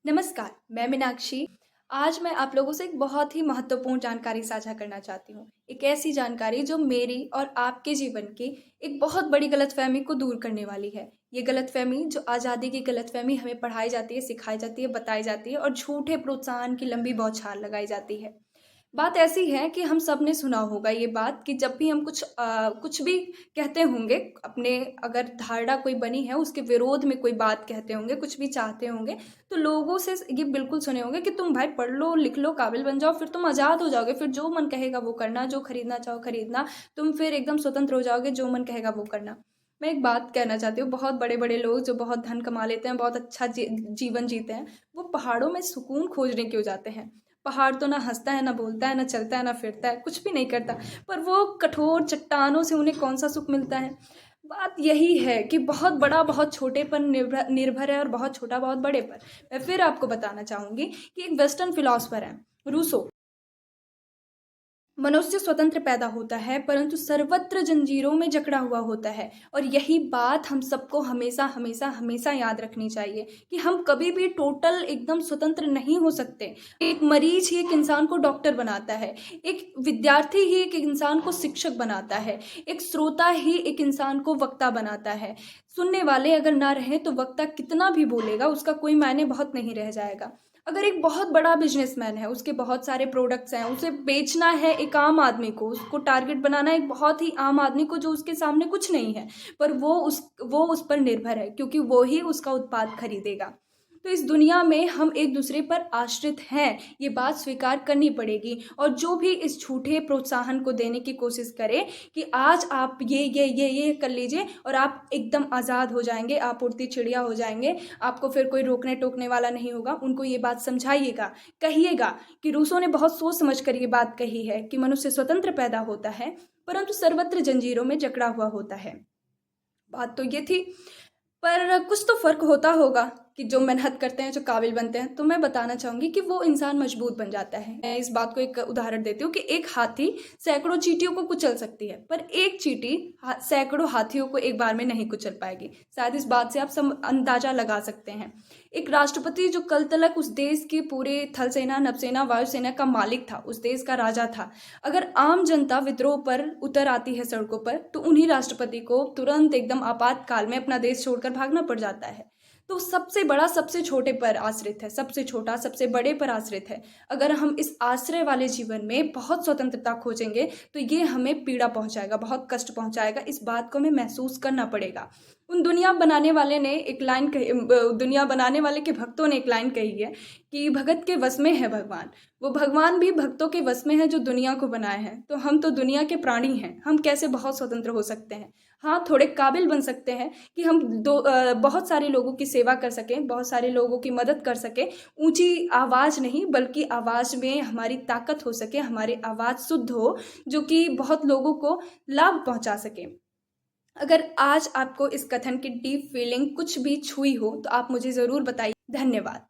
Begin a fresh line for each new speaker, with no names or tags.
नमस्कार, मैं मीनाक्षी। आज मैं आप लोगों से एक बहुत ही महत्वपूर्ण जानकारी साझा करना चाहती हूँ। एक ऐसी जानकारी जो मेरी और आपके जीवन की एक बहुत बड़ी गलतफ़हमी को दूर करने वाली है। ये गलतफ़हमी जो आज़ादी की गलतफ़हमी हमें पढ़ाई जाती है, सिखाई जाती है, बताई जाती है और झूठे प्रोत्साहन की लंबी बौछार लगाई जाती है। बात ऐसी है कि हम सब ने सुना होगा ये बात कि जब भी हम कुछ भी कहते होंगे, अपने अगर धारणा कोई बनी है उसके विरोध में कोई बात कहते होंगे, कुछ भी चाहते होंगे, तो लोगों से ये बिल्कुल सुने होंगे कि तुम भाई पढ़ लो, लिख लो, काबिल बन जाओ, फिर तुम आज़ाद हो जाओगे, फिर जो मन कहेगा वो करना, जो खरीदना चाहो खरीदना, तुम फिर एकदम स्वतंत्र हो जाओगे, जो मन कहेगा वो करना। मैं एक बात कहना चाहती हूँ, बहुत बड़े-बड़े लोग जो बहुत धन कमा लेते हैं, बहुत अच्छा जीवन जीते हैं, वो पहाड़ों में सुकून खोजने क्यों जाते हैं? पहाड़ तो ना हँसता है, ना बोलता है, ना चलता है, ना फिरता है, कुछ भी नहीं करता, पर वो कठोर चट्टानों से उन्हें कौन-सा सुख मिलता है? बात यही है कि बहुत बड़ा बहुत छोटे पर निर्भर है और बहुत छोटा बहुत बड़े पर। मैं फिर आपको बताना चाहूँगी कि एक वेस्टर्न फिलॉसफर हैं, रूसो। मनुष्य स्वतंत्र पैदा होता है परंतु सर्वत्र जंजीरों में जकड़ा हुआ होता है और यही बात हम सबको हमेशा हमेशा हमेशा याद रखनी चाहिए कि हम कभी भी टोटल एकदम स्वतंत्र नहीं हो सकते। एक मरीज ही एक इंसान को डॉक्टर बनाता है, एक विद्यार्थी ही एक इंसान को शिक्षक बनाता है, एक श्रोता ही एक इंसान को वक्ता बनाता है। सुनने वाले अगर ना रहें तो वक्ता कितना भी बोलेगा उसका कोई मायने बहुत नहीं रह जाएगा। अगर एक बहुत बड़ा बिजनेसमैन है, उसके बहुत सारे प्रोडक्ट्स हैं, उसे बेचना है एक आम आदमी को, उसको टारगेट बनाना है एक बहुत ही आम आदमी को जो उसके सामने कुछ नहीं है, पर वो उस पर निर्भर है क्योंकि वो ही उसका उत्पाद खरीदेगा। तो इस दुनिया में हम एक दूसरे पर आश्रित हैं, ये बात स्वीकार करनी पड़ेगी और जो भी इस झूठे प्रोत्साहन को देने की कोशिश करे कि आज आप ये कर लीजिए और आप एकदम आज़ाद हो जाएँगे, आप उड़ती चिड़िया हो जाएँगे, आपको फिर कोई रोकने-टोकने वाला नहीं होगा, उनको ये बात समझाइएगा। कहिएगा कि रूसो ने बहुत सोच समझ कर ये बात कही है कि मनुष्य स्वतंत्र पैदा होता है, परंतु सर्वत्र जंजीरों में जकड़ा हुआ होता है। बात तो ये थी, पर कुछ तो फ़र्क होता होगा कि जो मेहनत करते हैं, जो काबिल बनते हैं, तो मैं बताना चाहूँगी कि वो इंसान मजबूत बन जाता है। मैं इस बात को एक उदाहरण देती हूँ कि एक हाथी सैकड़ों चींटियों को कुचल सकती है, पर एक चींटी सैकड़ों हाथियों को एक बार में नहीं कुचल पाएगी। शायद इस बात से आप अंदाज़ा लगा सकते हैं। एक राष्ट्रपति जो कल तलक उस देश की पूरे थल सेना, नभसेना, वायुसेना का मालिक था, उस देश का राजा था। अगर आम जनता विद्रोह पर उतर आती है सड़कों पर, तो उन्हीं राष्ट्रपति को तुरंत एकदम आपातकाल में अपना देश छोड़कर भागना पड़ जाता है। तो सबसे बड़ा सबसे छोटे पर आश्रित है, सबसे छोटा सबसे बड़े पर आश्रित है। अगर हम इस आश्रय वाले जीवन में बहुत स्वतंत्रता खोजेंगे, तो ये हमें पीड़ा पहुँचाएगा, बहुत कष्ट पहुँचाएगा। इस बात को हमें महसूस करना पड़ेगा। उन दुनिया बनाने वाले ने एक लाइन कही, दुनिया बनाने वाले के भक्तों ने एक लाइन कही है कि भगत के वश में है भगवान। वो भगवान भी भक्तों के वश में है जो दुनिया को बनाए हैं। तो हम तो दुनिया के प्राणी हैं, हम कैसे बहुत स्वतंत्र हो सकते हैं? हाँ, थोड़े काबिल बन सकते हैं कि हम बहुत सारे लोगों की सेवा कर सकें, बहुत सारे लोगों की मदद कर सकें। ऊँची आवाज़ नहीं बल्कि आवाज़ में हमारी ताकत हो सके, हमारी आवाज़ शुद्ध हो, जो कि बहुत लोगों को लाभ पहुँचा सके। अगर आज आपको इस कथन की डीप फीलिंग कुछ भी छुई हो, तो आप मुझे ज़रूर बताइए। धन्यवाद।